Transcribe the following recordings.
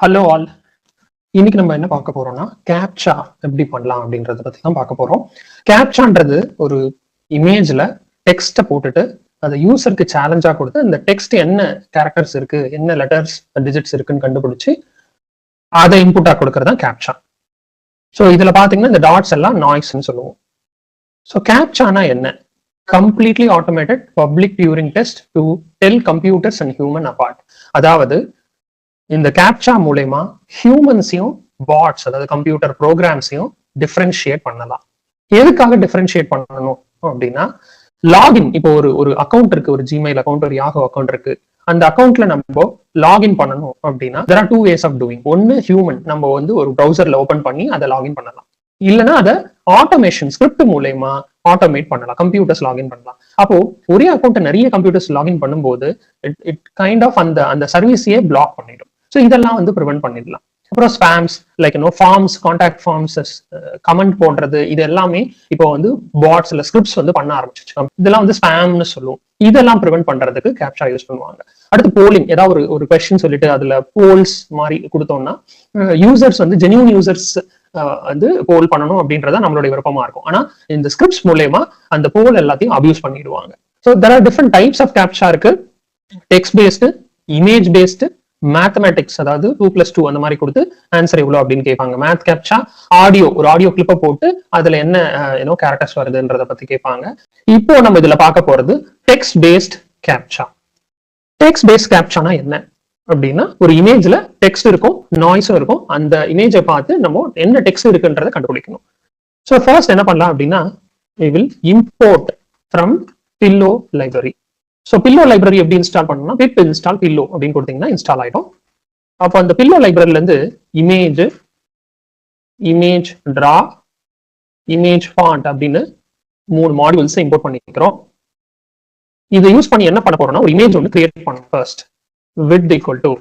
Hello all. இன்னைக்கு நம்ம என்ன பார்க்க போறோம்னா கேப்சா எப்படி பண்ணலாம் அப்படின்றத பத்தி தான் பார்க்க போறோம். கேப்சான்றது ஒரு இமேஜ்ல டெக்ஸ்ட்டை போட்டுட்டு அதை யூசருக்கு சேலஞ்சா கொடுத்து இந்த டெக்ஸ்ட் என்ன கேரக்டர்ஸ் இருக்கு, என்ன லெட்டர்ஸ் டிஜிட்ஸ் இருக்குன்னு கண்டுபிடிச்சு அதை இன்புட்டா கொடுக்கறது தான் கேப்சா. ஸோ இதுல பாத்தீங்கன்னா இந்த டாட்ஸ் எல்லாம் நாய்ஸ்ன்னு சொல்லுவோம். ஸோ கேப்சானா என்ன? Completely automated public Turing test to tell computers and human apart. அதாவது இந்த கேப்சா மூலமா ஹியூமன்ஸையும் பாட்ஸ் அதாவது கம்ப்யூட்டர் ப்ரோக்ராம்ஸையும் டிஃபரன்ஷியேட் பண்ணலாம். எதுக்காக டிஃபரன்ஷியேட் பண்ணணும் அப்படின்னா, லாகின் இப்போ ஒரு அக்கௌண்ட் இருக்கு, ஒரு ஜிமெயில் அக்கௌண்ட், ஒரு யாஹோ அக்கௌண்ட் இருக்கு. அந்த அக்கௌண்ட்ல நம்ம லாகின் பண்ணணும் அப்படின்னா there are two ways of doing. ஒன்னு ஹியூமன் நம்ம ஒரு ப்ரௌசர்ல ஓபன் பண்ணி அதை லாகின் பண்ணலாம், இல்லைன்னா அதை ஆட்டோமேஷன் ஸ்கிரிப்ட் மூலமா ஆட்டோமேட் பண்ணலாம், கம்ப்யூட்டர்ஸ் லாகின் பண்ணலாம். அப்போ ஒரே அக்கௌண்ட் நிறைய கம்ப்யூட்டர்ஸ் லாகின் பண்ணும்போது இட் கைண்ட் ஆஃப் அந்த சர்வீஸையே பிளாக் பண்ணிடும். ஸோ இதெல்லாம் ப்ரிவென்ட் பண்ணிடலாம். அப்புறம் spams like forms, contact forms, comment போடுறது, இது எல்லாமே இப்போ பாட்ஸ்ல ஸ்கிரிப்ட்ஸ் பண்ண ஆரம்பிச்சிச்சு. இதெல்லாம் ஸ்பேம்னு சொல்லுவோம். இதெல்லாம் ப்ரிவென்ட் பண்றதுக்கு கேப்சா யூஸ் பண்ணுவாங்க. அடுத்து போலிங், ஏதாவது ஒரு கொஸ்டின் சொல்லிட்டு அதுல போல்ஸ் மாதிரி கொடுத்தோம்னா யூசர்ஸ் ஜென்யூன் யூசர்ஸ் போல் பண்ணணும் அப்படின்றத நம்மளுடைய விருப்பமா இருக்கும். ஆனா இந்த ஸ்கிரிப்ட்ஸ் மூலமா அந்த போல் எல்லாத்தையும் அபியூஸ் பண்ணிடுவாங்க. So there are different types of captcha இருக்கு. Text based, image based, mathematics அதாவது 2+2 அந்த மாதிரி கொடுத்து ஆன்சர் எவ்வளவு அப்படின்னு கேட்பாங்க. மேத் கேப்சா ஆடியோ, ஒரு ஆடியோ கிளிப்பை போட்டு அதுல என்ன கேரக்டர்ஸ் வருதுன்றத பத்தி கேட்பாங்க. இப்போ நம்ம இதுல பார்க்க போறது text based captcha. Text based கேப்சானா என்ன அப்படின்னா, ஒரு இமேஜ்ல டெக்ஸ்ட் இருக்கும், நாய்ஸும் இருக்கும். அந்த இமேஜை பார்த்து நம்ம என்ன டெக்ஸ்ட் இருக்குன்றதை கண்டுபிடிக்கணும். ஸோ ஃபர்ஸ்ட் என்ன பண்ணலாம் அப்படின்னா, we will import from pillow library. So pillow library எப்படி இன்ஸ்டால் பண்ணணும்னா, பிப் இன்ஸ்டால் பில்லோ அப்படின்னு கொடுத்தீங்கன்னா இன்ஸ்டால் ஆயிடும். அப்போ அந்த பில்லோ லைப்ரரியில இருந்து இமேஜ் டிரா, இமேஜ் ஃபாண்ட் அப்படின்னு 3 மாடியூல்ஸ் இம்போர்ட் பண்ணிக்கிறோம். இதை யூஸ் பண்ணி என்ன பண்ண போறோம்னா, ஒரு இமேஜ் கிரியேட் பண்ணணும். ஃபர்ஸ்ட் width equal to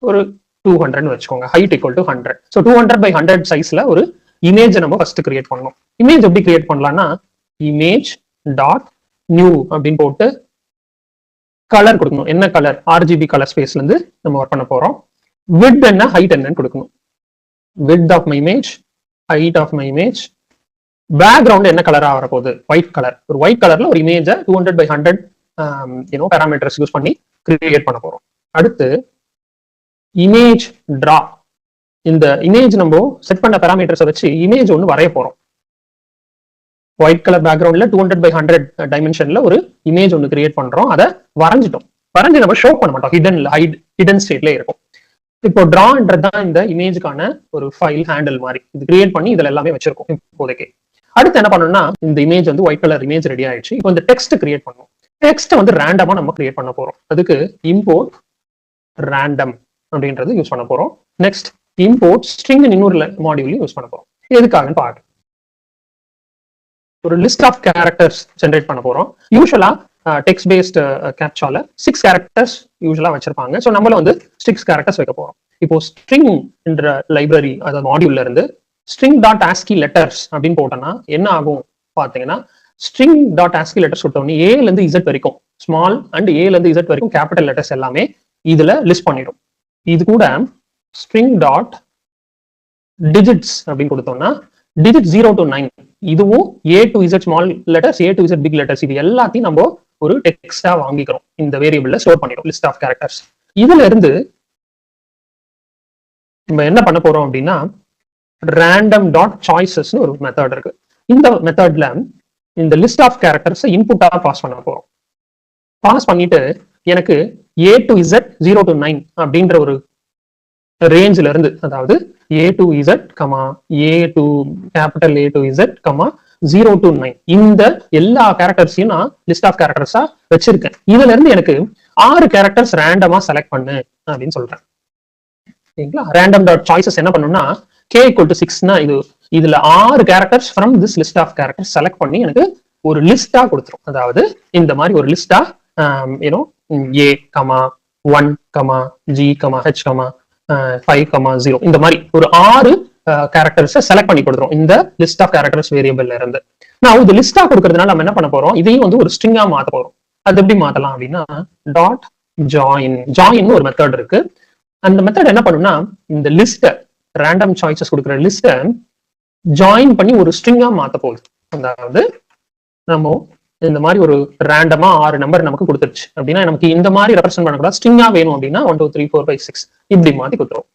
ஒரு 200 வச்சுக்கோங்க, height equal to 100. So 200x100 சைஸ்ல ஒரு இமேஜ் நம்ம ஃபர்ஸ்ட் கிரியேட் பண்ணணும். இமேஜ் எப்படி கிரியேட் பண்ணலாம்னா, இமேஜ் டாட் நியூ அப்படின்னு போட்டு கலர் கொடுக்கணும். என்ன கலர்? RGB கலர் ஸ்பேஸ்ல இருந்து நம்ம ஒர்க் பண்ண போறோம். width என்ன, height என்னன்னு கொடுக்கணும். width of my image, height of my image. Background என்ன கலரா வரப்போகுது? White colour. ஒரு ஒயிட் கலர்ல ஒரு இமேஜை 200x100 பேராமீட்டர்ஸ் யூஸ் பண்ணி கிரியேட் பண்ண போறோம். அடுத்து இமேஜ் டிரா. இந்த இமேஜ் நம்ம செட் பண்ண பேராமீட்டர்ஸை வச்சு இமேஜ் வரைய போறோம். ஒயிட் கலர் பேக்ரவுண்ட்ல 200x100 டைமென்ஷன்ல ஒரு இமேஜ் கிரியேட் பண்றோம். அதை வரைஞ்சிட்டோம். வரைஞ்சு நம்ம ஷோ பண்ண மாட்டோம், ஹிடன் ஸ்டேட்ல இருக்கும். இப்போ டிரான்றது தான் இந்த இமேஜுக்கான ஒரு ஃபைல் ஹேண்டில் மாதிரி. இது கிரியேட் பண்ணி இதுல எல்லாமே வச்சிருக்கோம் இப்போதைக்கு. அடுத்து என்ன பண்ணணும்னா, இந்த image white colour image ready ஆயிடுச்சு. இப்போ இந்த டெக்ஸ்ட் கிரியேட் பண்ணணும். டெக்ஸ்ட் ரேண்டமா நம்ம கிரியேட் பண்ண போறோம். அதுக்கு இம்போர்ட் ரேண்டம் அப்படின்றது யூஸ் பண்ண போறோம். நெக்ஸ்ட் இம்போர்ட் ஸ்ட்ரிங் இன்னொரு மாடியூலையும் யூஸ் பண்ண போறோம். எதுக்காகன்னு பாருங்க. ஒரு லிஸ்ட் ஆஃப் கேரக்டர்ஸ் ஜென்ரேட் பண்ண போறோம். யூஸ்வலா டெக்ஸ்ட் பேஸ்ட் கேப்சால 6 கேரக்டர்ஸ் யூஸ்வலா வச்சிருப்பாங்க. ஸோ நம்மள 6 கேரக்டர்ஸ் வைக்க போறோம். இப்போ ஸ்ட்ரிங் என்ற லைப்ரரி அதாவது மாடியூல்ல இருந்து ஸ்ட்ரிங் டாட் ஆஸ்கி லெட்டர்ஸ் அப்படின்னு போட்டோம்னா என்ன ஆகும் பாத்தீங்கன்னா, ஸ்ட்ரிங் டாட் ஆஸ்கி லெட்டர்ஸ் கொடுத்தோம்னா ஏல இருந்து இசட் வரைக்கும் ஸ்மால் அண்ட் ஏல இருந்து இசட் வரைக்கும் கேபிட்டல் லெட்டர்ஸ் எல்லாமே இதுல லிஸ்ட் பண்ணிடும். இது கூட ஸ்ட்ரிங் டாட் டிஜிட்ஸ் அப்படின்னு கொடுத்தோம்னா டிஜிட் 0 to 9 இதுவும் A to Z small letters, A to Z big letters, இது எல்லாத்தையும் நம்ம ஒரு டெக்ஸ்டா வாங்கிக்கிறோம். இந்த வேரியபிள்ல ஸ்டோர் பண்ணிடும் லிஸ்ட் ஆஃப் கேரக்டர்ஸ். இதுல இருந்து நம்ம என்ன பண்ண போறோம் அப்படின்னா, ரேண்டம் டாட் சாய்ஸஸ்னு ஒரு மெத்தட் இருக்கு. இந்த மெத்தட்ல இந்த லிஸ்ட் ஆஃப் கேரக்டர்ஸ் இன்புட்டா பாஸ் பண்ண போறோம். பாஸ் பண்ணிட்டு எனக்கு A to Z 0 to 9 அப்படின்ற ஒரு ரேஞ்சில இருந்து, அதாவது A to Z, A to capital A to Z, 0 to 9 இந்த எல்லா கேரக்டர்ஸையும் நான் லிஸ்ட் ஆஃப் கேரக்டர்ஸா வச்சிருக்கேன். இதுல இருந்து எனக்கு 6 கேரக்டர்ஸ் ரேண்டமா செலக்ட் பண்ணு அப்படின்னு சொல்றேன். சரிங்களா? ரேண்டம் டாட் சாய்ஸஸ் என்ன பண்ணும்னா, K equal to 6னா இதுல 6 characters from this list of characters select பண்ணி எனக்கு ஒரு லிஸ்டா கொடுத்துரும். அதாவது இந்த மாதிரி ஒரு லிஸ்டா A, 1, G, H, 5, 0 இந்த மாதிரி ஒரு 6 கேரக்டர்ஸ் செலக்ட் பண்ணி கொடுத்துரும் இந்த லிஸ்ட் ஆஃப் கேரக்டர்ஸ் வேரியபிள்ல இருந்து. நான் இது லிஸ்டா கொடுக்கறதுனால நம்ம என்ன பண்ண போறோம், இதையும் ஒரு ஸ்ட்ரிங்கா மாத்த போறோம். அது எப்படி மாத்தலாம் அப்படின்னா, டாட் ஜாயின் ஒரு மெத்தட் இருக்கு. அந்த மெத்தட் என்ன பண்ணும்னா இந்த லிஸ்ட்டை ரேண்டம் சாய்ஸஸ் கொடுக்குற லிஸ்ட்டை ஜாயின் பண்ணி ஒரு ஸ்ட்ரிங்கா மாத்த போகுது. அதாவது நம்ம இந்த மாதிரி ஒரு ரேண்டமா 6 நம்பர் நமக்கு கொடுத்துருச்சு அப்படின்னா நமக்கு இந்த மாதிரி ரெப்ரசென்ட் பண்ணக்கூடாது, ஸ்ட்ரிங்கா வேணும் அப்படின்னா 1 2 3 4 5 6 இப்படி மாத்தி கொடுத்துரும்.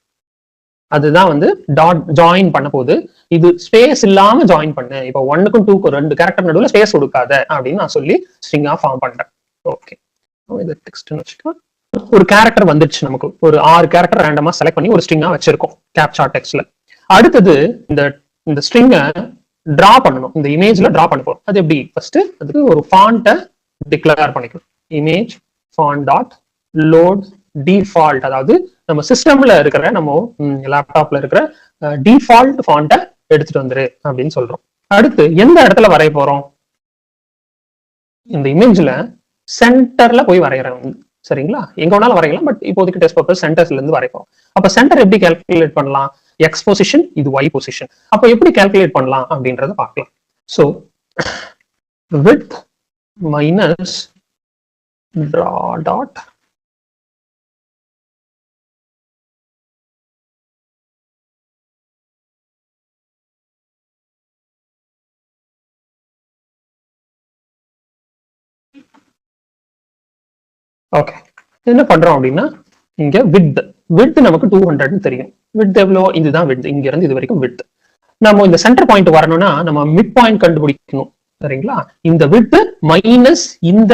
அதுதான் வந்து டாட் ஜாயின் பண்ண போது. இது ஸ்பேஸ் இல்லாம ஜாயின் பண்ணு, இப்போ 1க்கும் 2க்கும் 2 கேரக்டர் நடுவில் ஸ்பேஸ் கொடுக்காத அப்படின்னு நான் சொல்லி ஸ்ட்ரிங்கா ஃபார்ம் பண்றேன். ஓகே, இது டெக்ஸ்ட்னு வச்சுக்கலாம். ஒரு கேரக்டர் வந்துருச்சு, நமக்கு ஒரு 6 கேரக்டர் ரேண்டமா செலக்ட் பண்ணி ஒரு ஸ்ட்ரிங்கா வச்சிருக்கோம் கேப்சா டெக்ஸ்ட்ல. அடுத்தது இந்த ஸ்ட்ரிங்கை டிரா பண்ணணும், இந்த இமேஜ்ல டிரா பண்ண போறோம். அது எப்படி? ஃபர்ஸ்ட் அதுக்கு ஒரு ஃபாண்ட்டை டிக்ளேர் பண்ணிக்கணும். Image font dot load default, அதாவது நம்ம சிஸ்டம்ல இருக்கிற நம்ம லேப்டாப்ல இருக்கிற டிஃபால்ட் ஃபாண்ட்டை எடுத்துட்டு வந்துரு அப்படின்னு சொல்றோம். அடுத்து எந்த இடத்துல வரைய போறோம்? இந்த இமேஜ்ல சென்டர்ல போய் வரைகிறேன். சரிங்களா? எங்க வேணாலும் வரையலாம், பட் இப்போதைக்கு டெஸ்ட் பர்பஸ் சென்டர்ஸ்ல இருந்து வரைப்போம். அப்ப சென்டர் எப்படி கால்குலேட் பண்ணலாம்? எக்ஸ் பொசிஷன், இது ஒய் பொசிஷன். அப்ப எப்படி கால்குலேட் பண்ணலாம் அப்படின்றத பார்க்கலாம். So with minus draw dot okay, என்ன பண்றோம் அப்படின்னா இங்க வித் நமக்கு 200 தெரியும். வித் எவ்வளோ? இதுதான் வித், இங்க இருந்து இது வரைக்கும் வித். நம்ம இந்த சென்டர் பாயிண்ட் வரணும்னா நம்ம மிட் பாயிண்ட் கண்டுபிடிக்கணும். சரிங்களா? இந்த வித் மைனஸ் இந்த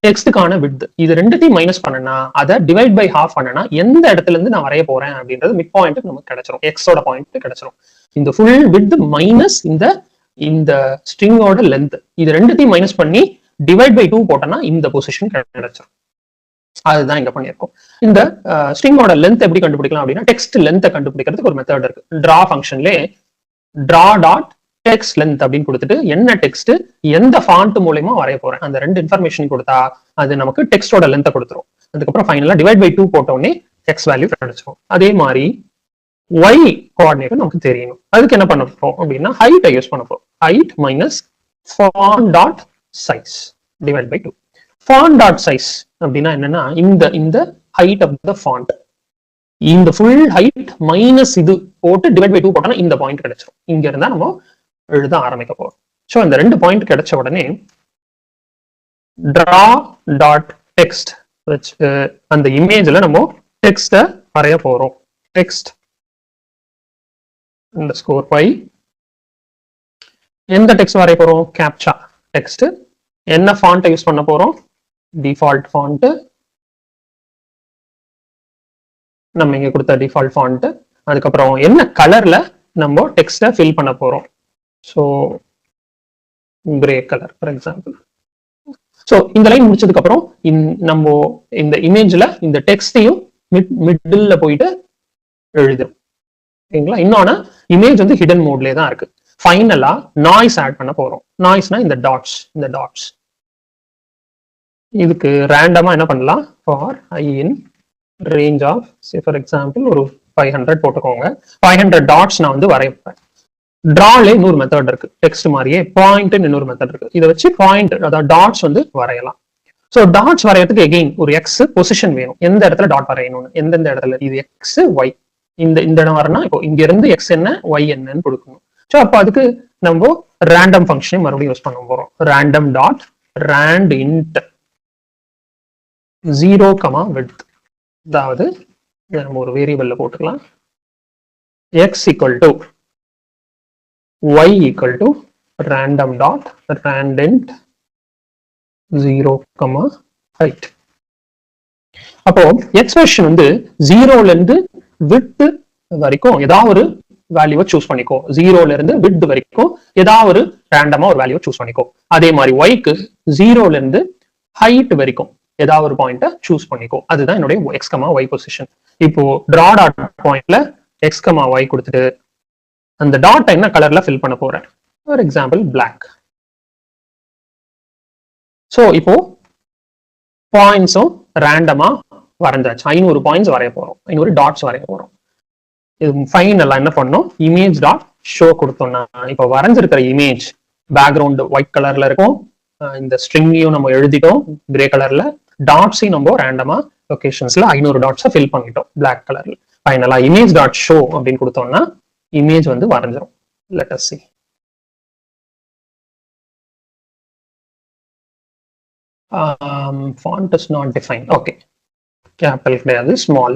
டெக்ஸ்டுக்கான வித், இது ரெண்டுத்தையும் மைனஸ் பண்ணனா அதை டிவைட் பை ஹாஃப் பண்ணனா எந்த இடத்துல இருந்து நான் வரைய போறேன் அப்படின்றது மிட் பாயிண்ட் நமக்கு கிடைச்சிரும், எக்ஸோட பாயிண்ட் கிடைச்சிரும். இந்த ஃபுல் வித் மைனஸ் இந்த ஸ்ட்ரிங்கோட லென்த், இது ரெண்டுத்தையும் மைனஸ் பண்ணி டிவைட் பை 2 போட்டோம்னா இந்த பொசிஷன் கிடைச்சிரும். அதுதான் இங்க பண்ணியிருக்கோம். இந்த ஸ்ட்ரிங்கோட லென்த் எப்படி கண்டுபிடிக்கலாம் அப்படின்னா டெக்ஸ்ட் லென்த்தை கண்டுபிடிக்கிறதுக்கு ஒரு மெத்தட் இருக்கு. டிரா ஃபங்க்ஷன்ல டிரா டாட் டெக்ஸ்ட் லென்த் அப்படின்னு கொடுத்துட்டு என்ன டெக்ஸ்ட் எந்த ஃபாண்ட் மூலமா வரைய போறேன் அந்த 2 இன்ஃபர்மேஷன் கொடுத்தா அது நமக்கு டெக்ஸ்டோட லென்த்தை கொடுத்துரும். அதுக்கப்புறம் ஃபைனலா டிவைட் பை 2 போட்டோடனே எக்ஸ் வேல்யூ கிடைச்சிரும். அதே மாதிரி ஒய் கோஆர்டினேட் நமக்கு தெரியணும். அதுக்கு என்ன பண்ண போறோம் அப்படின்னா ஹைட்டை யூஸ் பண்ண போறோம். Height minus font dot size divide by 2. Font dot size அப்படின்னா என்னன்னா இந்த ஹைட் ஆஃப் த ஃபாண்ட், இந்த ஃபுல் ஹைட் மைனஸ் இது போட்டு டிவைட் பை 2 போட்டோம்னா இந்த பாயிண்ட் கிடைச்சிரும். இங்க இருந்தா நம்ம எழுத ஆரம்பிக்க போறோம். ஸோ இந்த 2 பாயிண்ட் கிடைச்ச உடனே டிரா டாட் டெக்ஸ்ட் வச்சு அந்த இமேஜ்ல நம்ம டெக்ஸ்ட வரைய போறோம். டெக்ஸ்ட் அண்டர்ஸ்கோர் பை எந்த டெக்ஸ்ட் வரைய போறோம்? Captcha text. என்ன ஃபாண்ட்டை யூஸ் பண்ண போறோம்? டிஃபால்ட் ஃபாண்ட், நம்ம இங்க கொடுத்த டிஃபால்ட் ஃபாண்ட். அதுக்கப்புறம் என்ன கலர்ல நம்ம டெக்ஸ்ட ஃபில் பண்ண போறோம்? So grey colour for example. So இந்த லைன் முடிச்சதுக்கு அப்புறம் நம்ம இந்த இமேஜ்ல இந்த டெக்ஸ்டையும் மிடில்ல போயிட்டு எழுதுறோம். ஓகேங்களா? இன்னொன்னு இமேஜ் வந்து ஹிடன் மோட்லயே தான் இருக்கு. ஃபைனலா நாய்ஸ் ஆட் பண்ண போறோம். நாய்ஸ்னா இந்த டாட்ஸ். இதுக்கு ரேண்டமா என்ன பண்ணலாம்? For i in range of for example ஒரு 500 போட்டுக்கோங்க. 500 டாட்ஸ் நான் வந்து வரையப்பேன். டிராலே இன்னொரு மெத்தட் இருக்கு, டெக்ஸ்ட் மாதிரியே பாயிண்ட் இன்னொரு மெத்தட் இருக்கு. இதை வச்சு பாயிண்ட் அதாவது டாட்ஸ் வந்து வரையலாம். ஸோ டாட்ஸ் வரையறதுக்கு எகெயின் ஒரு எக்ஸ் பொசிஷன் வேணும், எந்த இடத்துல டாட் வரையணும்னு. எந்தெந்த இடத்துல இது எக்ஸ் ஒய், இந்த இடம் வரனா இப்போ இங்க இருந்து எக்ஸ் என்ன ஒய் என்னன்னு கொடுக்கணும். ஸோ அப்போ அதுக்கு நம்ம ரேண்டம் ஃபங்க்ஷனை மறுபடியும் யூஸ் பண்ண போறோம். Random dot rand int 0, width, அதாவது நம்ம ஒரு வேரியபிள்ல போட்டுக்கலாம். x equal to y equal to random dot randint 0, height. அப்போ எக்ஸ்பிரஷன் வந்து 0ல இருந்து width வரைக்கும் ஏதாவது ஒரு வேல்யூவை சூஸ் பண்ணிக்கோ. 0ல இருந்து width வரைக்கும் ஏதாவது ஒரு ரேண்டமா ஒரு வேல்யூவை சூஸ் பண்ணிக்கோ. அதே மாதிரி yக்கு 0ல இருந்து height வரைக்கும் ஏதாவது ஒரு பாயிண்ட சூஸ் பண்ணிக்கோ. அதுதான் என்னுடைய எக்ஸ் கமா ஒய் பொசிஷன். இப்போ டிரா டாட் பாயிண்ட்ல எக்ஸ் கமா ஒய் கொடுத்துட்டு அந்த டாட் என்ன கலர்ல ஃபில் பண்ண போறேன்? For example black. ஸோ இப்போ பாயிண்ட்ஸும் ரேண்டமா வரைஞ்சாச்சு. 500 பாயிண்ட்ஸ் வரைய போறோம், 500 டாட்ஸ் வரைய போறோம். இது ஃபைனலா என்ன பண்ணோம்? இமேஜ் டாட் ஷோ கொடுத்தோம்னா இப்போ வரைஞ்சிருக்கிற இமேஜ் பேக்ரவுண்ட் ஒயிட் கலர்ல இருக்கும். இந்த ஸ்ட்ரிங்கையும் நம்ம எழுதிட்டோம் கிரே கலர்ல. டாட்ஸையும் நம்ம ரேண்டமா லொகேஷன்ஸ்ல 500 டாட்ஸை ஃபில் பண்ணிட்டோம் பிளாக் கலர்ல. ஃபைனலா இமேஜ் டாட் ஷோ அப்படின்னு கொடுத்தோம்னா இமேஜ் வந்து வரைஞ்சிரும். Let us see. Font is not defined. Okay, capital கிடையாது, small.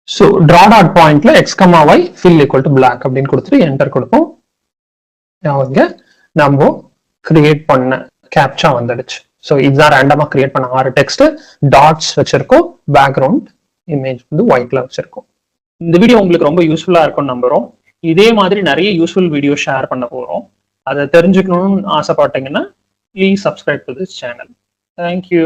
So draw dot pointல x, y fill equal to black அப்படின்னு கொடுத்துட்டு enter கொடுப்போம். அவங்க நம்ம கிரியேட் பண்ண கேப்சா வந்துடுச்சு. ஸோ இதுதான் ரேண்டமா கிரியேட் பண்ண 6 டெக்ஸ்ட், டாட்ஸ் வச்சிருக்கோம், பேக்ரவுண்ட் இமேஜ் வந்து ஒயிட்ல வச்சிருக்கோம். இந்த வீடியோ உங்களுக்கு ரொம்ப யூஸ்ஃபுல்லா இருக்கும்னு நம்புறோம். இதே மாதிரி நிறைய யூஸ்ஃபுல் வீடியோ ஷேர் பண்ண போறோம். அதை தெரிஞ்சுக்கணும்னு ஆசைப்பட்டீங்கன்னா please subscribe to this channel. Thank you.